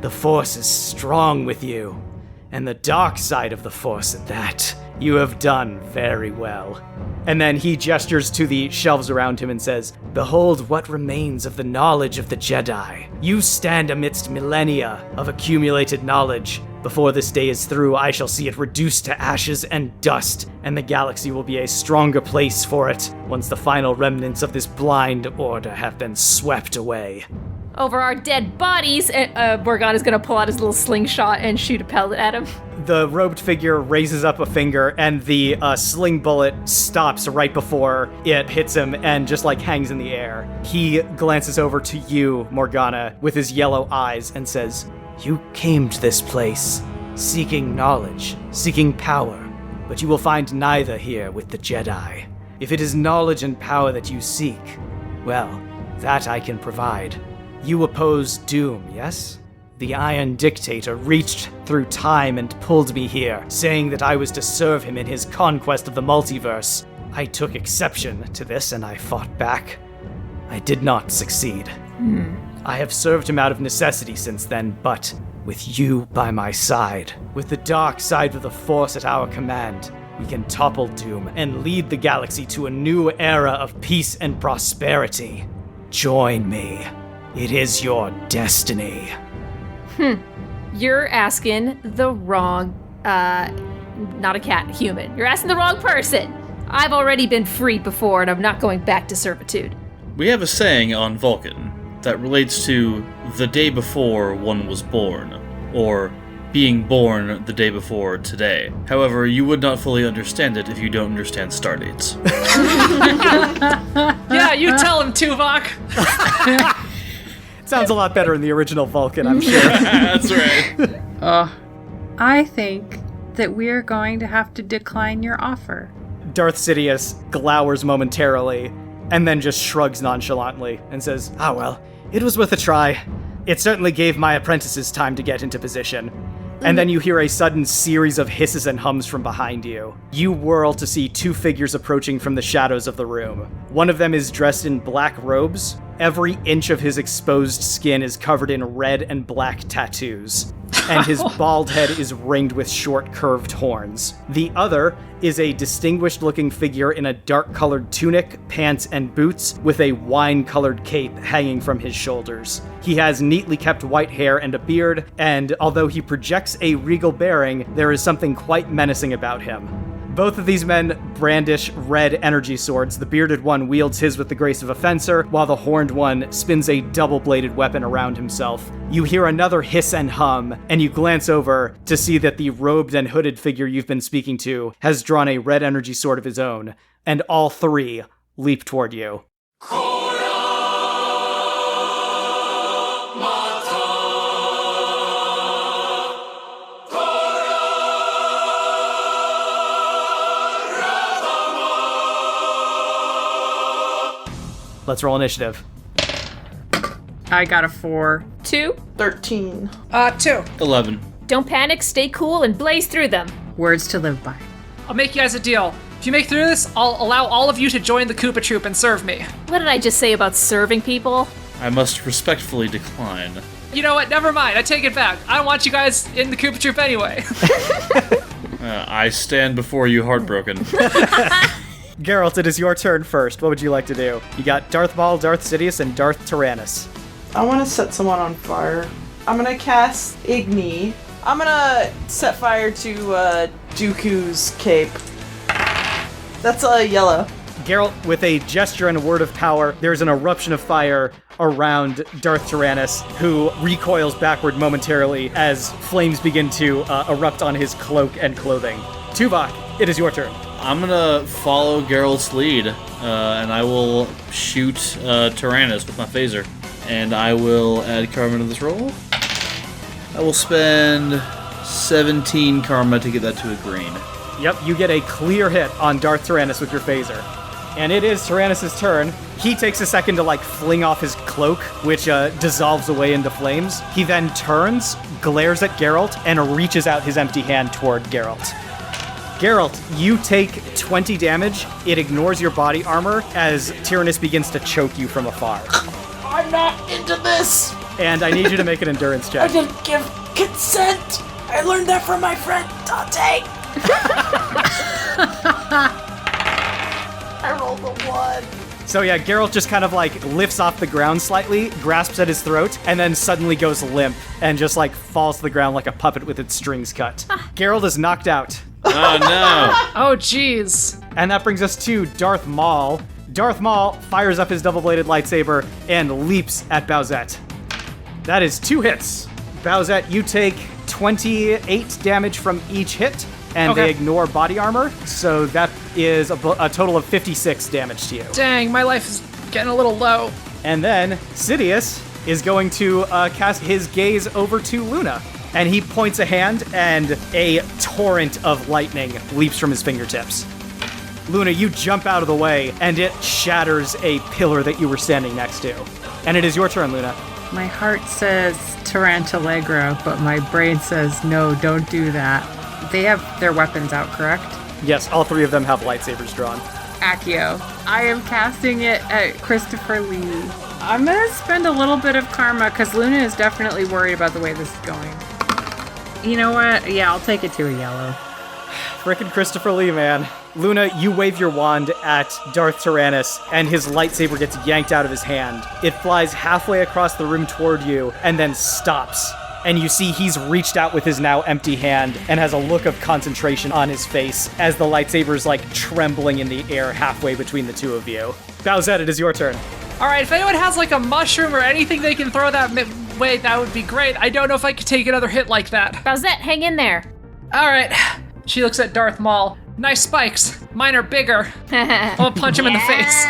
The Force is strong with you, and the dark side of the Force at that. You have done very well. And then he gestures to the shelves around him and says, Behold what remains of the knowledge of the Jedi. You stand amidst millennia of accumulated knowledge. Before this day is through, I shall see it reduced to ashes and dust, and the galaxy will be a stronger place for it once the final remnants of this blind order have been swept away. over our dead bodies. And Morgana's gonna pull out his little slingshot and shoot a pellet at him. The robed figure raises up a finger, and the sling bullet stops right before it hits him and just like hangs in the air. He glances over to you, Morgana, with his yellow eyes and says, "You came to this place seeking knowledge, seeking power, but you will find neither here with the Jedi. If it is knowledge and power that you seek, well, that I can provide. You oppose doom, yes? The Iron Dictator reached through time and pulled me here, saying that I was to serve him in his conquest of the multiverse. I took exception to this and I fought back. I did not succeed. I have served him out of necessity since then, but with you by my side, with the dark side of the Force at our command, we can topple doom and lead the galaxy to a new era of peace and prosperity. Join me. It is your destiny." You're asking the wrong, not a cat, human. You're asking the wrong person. I've already been freed before, and I'm not going back to servitude. We have a saying on Vulcan that relates to the day before one was born, or being born the day before today. However, you would not fully understand it if you don't understand stardates. Yeah, you tell him, Tuvok. Sounds a lot better in the original Vulcan, I'm sure. That's right. I think that we're going to have to decline your offer. Darth Sidious glowers momentarily, and then just shrugs nonchalantly and says, "Ah well, it was worth a try. It certainly gave my apprentices time to get into position." And then you hear a sudden series of hisses and hums from behind you. You whirl to see two figures approaching from the shadows of the room. One of them is dressed in black robes. Every inch of his exposed skin is covered in red and black tattoos, and his bald head is ringed with short, curved horns. The other is a distinguished-looking figure in a dark-colored tunic, pants, and boots, with a wine-colored cape hanging from his shoulders. He has neatly kept white hair and a beard, and although he projects a regal bearing, there is something quite menacing about him. Both of these men brandish red energy swords. The bearded one wields his with the grace of a fencer, while the horned one spins a double-bladed weapon around himself. You hear another hiss and hum, and you glance over to see that the robed and hooded figure you've been speaking to has drawn a red energy sword of his own, and all three leap toward you. Let's roll initiative. I got a 4. 2. 13. 2. 11. Don't panic, stay cool, and blaze through them. Words to live by. I'll make you guys a deal. If you make through this, I'll allow all of you to join the Koopa Troop and serve me. What did I just say about serving people? I must respectfully decline. You know what? Never mind. I take it back. I don't want you guys in the Koopa Troop anyway. I stand before you heartbroken. Geralt, it is your turn first. What would you like to do? You got Darth Maul, Darth Sidious, and Darth Tyrannus. I want to set someone on fire. I'm going to cast Igni. I'm going to set fire to Dooku's cape. That's yellow. Geralt, with a gesture and a word of power, there's an eruption of fire around Darth Tyrannus, who recoils backward momentarily as flames begin to erupt on his cloak and clothing. Tuvok, it is your turn. I'm gonna follow Geralt's lead, and I will shoot Tyrannus with my phaser. And I will add karma to this roll. I will spend 17 karma to get that to a green. Yep, you get a clear hit on Darth Tyrannus with your phaser. And it is Tyrannus' turn. He takes a second to fling off his cloak, which dissolves away into flames. He then turns, glares at Geralt, and reaches out his empty hand toward Geralt. Geralt, you take 20 damage. It ignores your body armor as Tyrannus begins to choke you from afar. I'm not into this. And I need you to make an endurance I check. didn't give consent. I learned that from my friend Dante. I rolled a 1. So yeah, Geralt just kind of lifts off the ground slightly, grasps at his throat, and then suddenly goes limp and just falls to the ground like a puppet with its strings cut. Geralt is knocked out. Oh no! Oh jeez. And that brings us to Darth Maul. Darth Maul fires up his double-bladed lightsaber and leaps at Bowsette. That is 2 hits. Bowsette, you take 28 damage from each hit, and they ignore body armor, so that is a total of 56 damage to you. Dang, my life is getting a little low. And then Sidious is going to cast his gaze over to Luna. And he points a hand, and a torrent of lightning leaps from his fingertips. Luna, you jump out of the way, and it shatters a pillar that you were standing next to. And it is your turn, Luna. My heart says Tarantallegra, but my brain says, no, don't do that. They have their weapons out, correct? Yes, all 3 of them have lightsabers drawn. Accio. I am casting it at Christopher Lee. I'm going to spend a little bit of karma, because Luna is definitely worried about the way this is going. You know what? Yeah, I'll take it to a yellow. Frickin' Christopher Lee, man. Luna, you wave your wand at Darth Tyrannus, and his lightsaber gets yanked out of his hand. It flies halfway across the room toward you, and then stops. And you see he's reached out with his now empty hand, and has a look of concentration on his face, as the lightsaber's like trembling in the air halfway between the 2 of you. Bowsette, it is your turn. All right, if anyone has like a mushroom or anything they can throw that way, that would be great. I don't know if I could take another hit like that. Bowsette, hang in there. All right. She looks at Darth Maul. Nice spikes. Mine are bigger. I'll punch him in the face.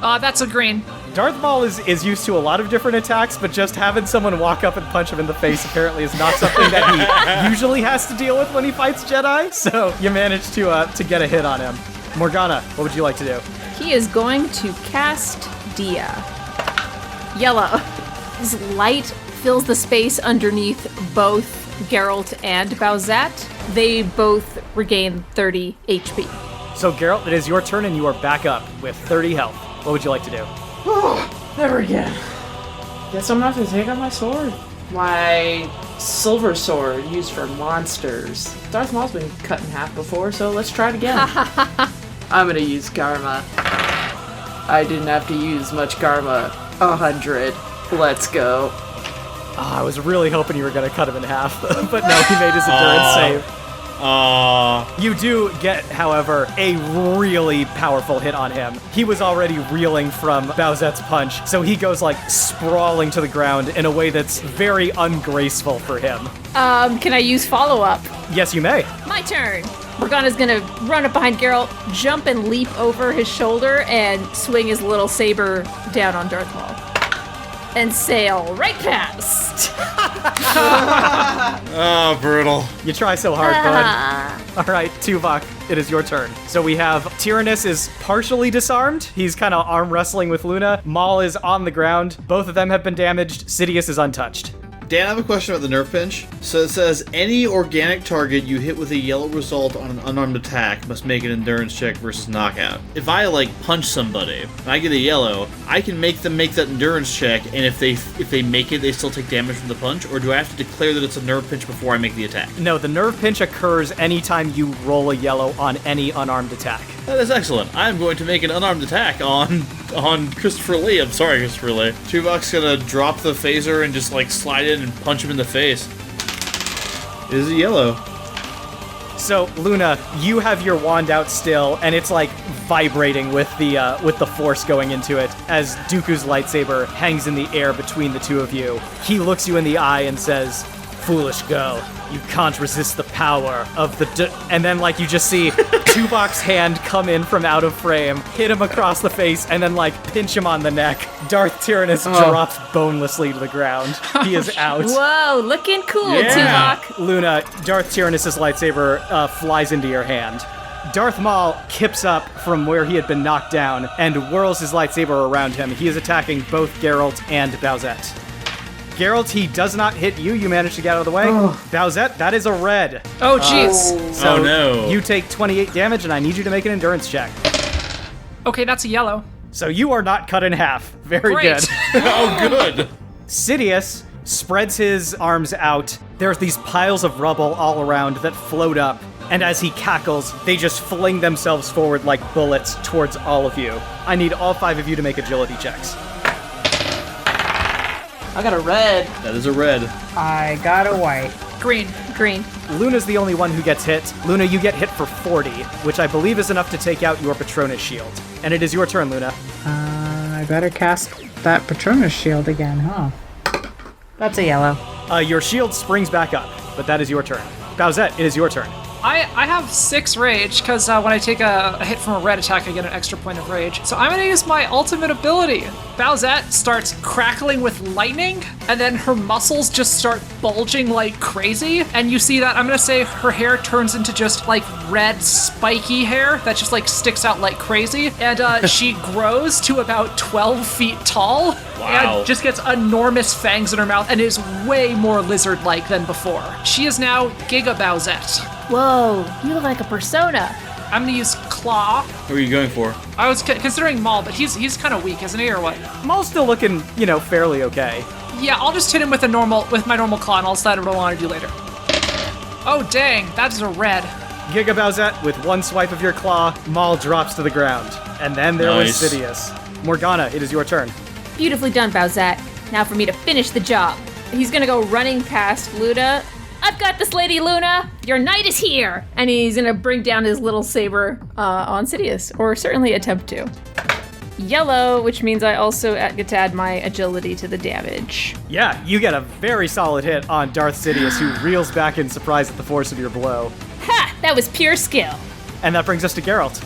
That's a green. Darth Maul is used to a lot of different attacks, but just having someone walk up and punch him in the face apparently is not something that he usually has to deal with when he fights Jedi. So you managed to get a hit on him. Morgana, what would you like to do? He is going to cast Dia. Yellow. This light fills the space underneath both Geralt and Bowsette. They both regain 30 HP. So Geralt, it is your turn and you are back up with 30 health. What would you like to do? Oh, never again. Guess I'm not gonna take out my sword. My silver sword used for monsters. Darth Maul's been cut in half before, so let's try it again. I'm gonna use Karma. I didn't have to use much Karma. 100. Let's go. I was really hoping you were going to cut him in half, but no, he made his endurance save. You do get, however, a really powerful hit on him. He was already reeling from Bowsette's punch, so he goes like sprawling to the ground in a way that's very ungraceful for him. Can I use follow-up? Yes, you may. My turn. Morgana's gonna run up behind Geralt, jump and leap over his shoulder, and swing his little saber down on Darth Maul. And sail right past. Oh, brutal. You try so hard, bud. All right, Tuvok, it is your turn. So we have Tyrannus is partially disarmed. He's kind of arm wrestling with Luna. Maul is on the ground. Both of them have been damaged. Sidious is untouched. Dan, I have a question about the nerf pinch. So it says, any organic target you hit with a yellow result on an unarmed attack must make an endurance check versus knockout. If I, punch somebody, and I get a yellow, I can make them make that endurance check, and if they make it, they still take damage from the punch? Or do I have to declare that it's a nerve pinch before I make the attack? No, the nerve pinch occurs anytime you roll a yellow on any unarmed attack. That is excellent. I'm going to make an unarmed attack on Christopher Lee. I'm sorry, Christopher Lee. Tuvok's gonna drop the phaser and just slide in and punch him in the face. It is a yellow. So Luna, you have your wand out still, and it's vibrating with the force going into it as Dooku's lightsaber hangs in the air between the 2 of you. He looks you in the eye and says, "Foolish girl, you can't resist the power of the..." And then, you just see Tuvok's hand come in from out of frame, hit him across the face, and then, pinch him on the neck. Darth Tyrannus drops bonelessly to the ground. He is out. Whoa, looking cool, Yeah. Tuvok. Luna, Darth Tyrannus' lightsaber flies into your hand. Darth Maul kips up from where he had been knocked down and whirls his lightsaber around him. He is attacking both Geralt and Bowsette. Geralt, he does not hit you. You managed to get out of the way. Bowsette, that is a red. Oh, jeez. So oh, no. You take 28 damage, and I need you to make an endurance check. Okay, that's a yellow. So you are not cut in half. Very Great. good. Oh, good. Sidious spreads his arms out. There's these piles of rubble all around that float up, and as he cackles, they just fling themselves forward like bullets towards all of you. I need all 5 of you to make agility checks. I got a red. That is a red. I got a white. Green. Green. Luna's the only one who gets hit. Luna, you get hit for 40, which I believe is enough to take out your Patronus shield. And it is your turn, Luna. I better cast that Patronus shield again, huh? That's a yellow. Your shield springs back up, but that is your turn. Bowsette, it is your turn. I have 6 rage, because when I take a hit from a red attack, I get an extra point of rage. So I'm going to use my ultimate ability. Bowsette starts crackling with lightning, and then her muscles just start bulging like crazy. And you see that, I'm going to say her hair turns into just like red spiky hair that just like sticks out like crazy. And she grows to about 12 feet tall. Wow. And just gets enormous fangs in her mouth and is way more lizard-like than before. She is now Giga Bowsette. Whoa, you look like a persona. I'm gonna use Claw. Who are you going for? I was considering Maul, but he's kind of weak, isn't he, or what? Maul's still looking, fairly okay. Yeah, I'll just hit him with my normal Claw, and I'll decide what I want to do later. Oh dang, that is a red. Giga Bowsette, with one swipe of your claw, Maul drops to the ground. And then there was Nice. Sidious. Morgana, it is your turn. Beautifully done, Bowsette. Now for me to finish the job. He's gonna go running past Luna. I've got this, Lady Luna! Your knight is here! And he's gonna bring down his little saber on Sidious, or certainly attempt to. Yellow, which means I also get to add my agility to the damage. Yeah, you get a very solid hit on Darth Sidious, who reels back in surprise at the force of your blow. Ha! That was pure skill. And that brings us to Geralt.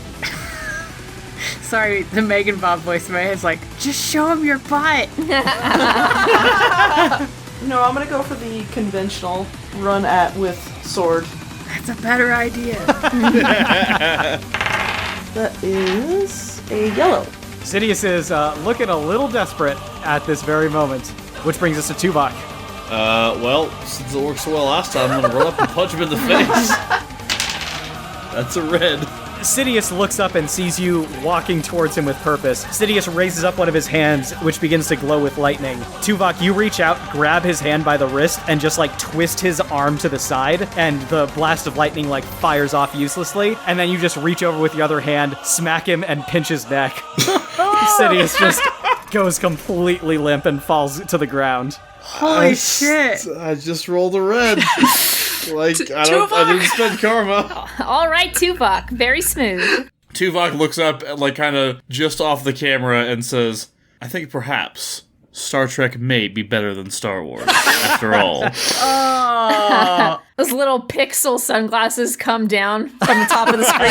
Sorry, the Megan Bob voice in my head's like, just show him your butt. No, I'm gonna go for the conventional run at with sword. That's a better idea. That is a yellow. Sidious is looking a little desperate at this very moment, which brings us to Tuvok. Well, since it worked so well last time, I'm gonna run up and punch him in the face. That's a red. Sidious looks up and sees you walking towards him with purpose. Sidious raises up one of his hands, which begins to glow with lightning. Tuvok, you reach out, grab his hand by the wrist, and just twist his arm to the side, and the blast of lightning fires off uselessly, and then you just reach over with your other hand, smack him, and pinch his neck. Sidious just goes completely limp and falls to the ground. Holy shit. I just rolled a red. I didn't spend karma. All right, Tuvok. Very smooth. Tuvok looks up, kind of just off the camera, and says, I think perhaps Star Trek may be better than Star Wars, after all. Oh. Those little pixel sunglasses come down from the top of the screen.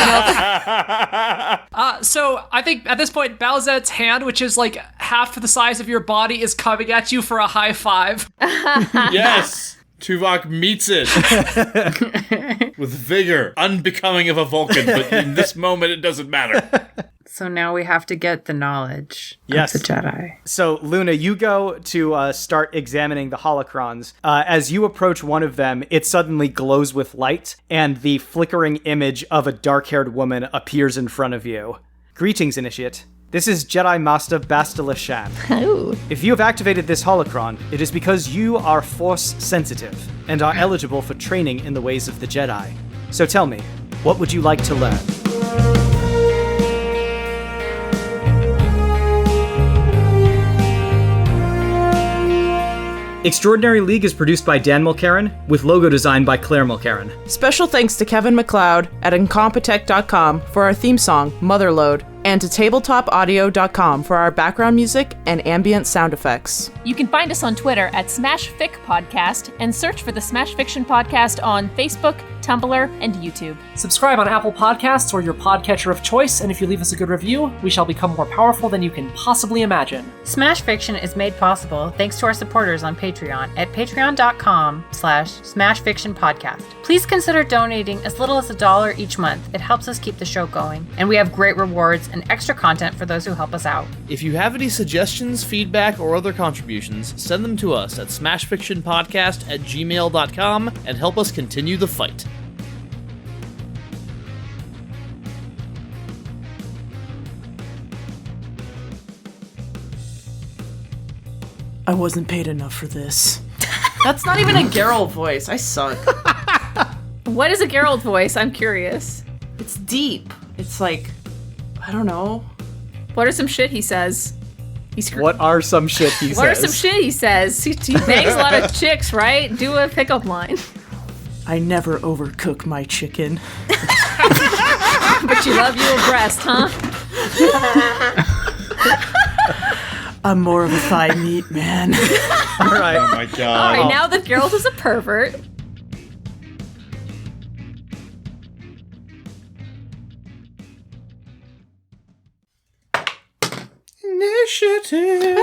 So I think at this point, Bowsette's hand, which is half the size of your body, is coming at you for a high five. Yes! Tuvok meets it with vigor, unbecoming of a Vulcan, but in this moment it doesn't matter. So now we have to get the knowledge Yes. of the Jedi. So, Luna, you go to start examining the holocrons. As you approach one of them, it suddenly glows with light, and the flickering image of a dark-haired woman appears in front of you. Greetings, Initiate. This is Jedi Master Bastila Shan. Oh. If you have activated this holocron, it is because you are Force-sensitive and are eligible for training in the ways of the Jedi. So tell me, what would you like to learn? Extraordinary League is produced by Dan Mulkerin, with logo design by Claire Mulkerin. Special thanks to Kevin McLeod at Incompetech.com for our theme song, Motherload, and to TabletopAudio.com for our background music and ambient sound effects. You can find us on Twitter at SmashFic Podcast and search for the Smash Fiction Podcast on Facebook, Tumblr, and YouTube. Subscribe on Apple Podcasts or your podcatcher of choice, and if you leave us a good review, we shall become more powerful than you can possibly imagine. Smash Fiction is made possible thanks to our supporters on Patreon at patreon.com/smashfictionpodcast. Please consider donating as little as $1 each month. It helps us keep the show going. And we have great rewards and extra content for those who help us out. If you have any suggestions, feedback, or other contributions, send them to us at smashfictionpodcast@gmail.com and help us continue the fight. I wasn't paid enough for this. That's not even a Geralt voice. I suck. What is a Geralt voice? I'm curious. It's deep. It's I don't know. What are some shit he says? What are some shit he says? What are some shit he says? He bangs a lot of chicks, right? Do a pickup line. I never overcook my chicken. But you love you a breast, huh? I'm more of a thigh meat man. All right. Oh my god. All right, now that Geralt is a pervert. Initiative.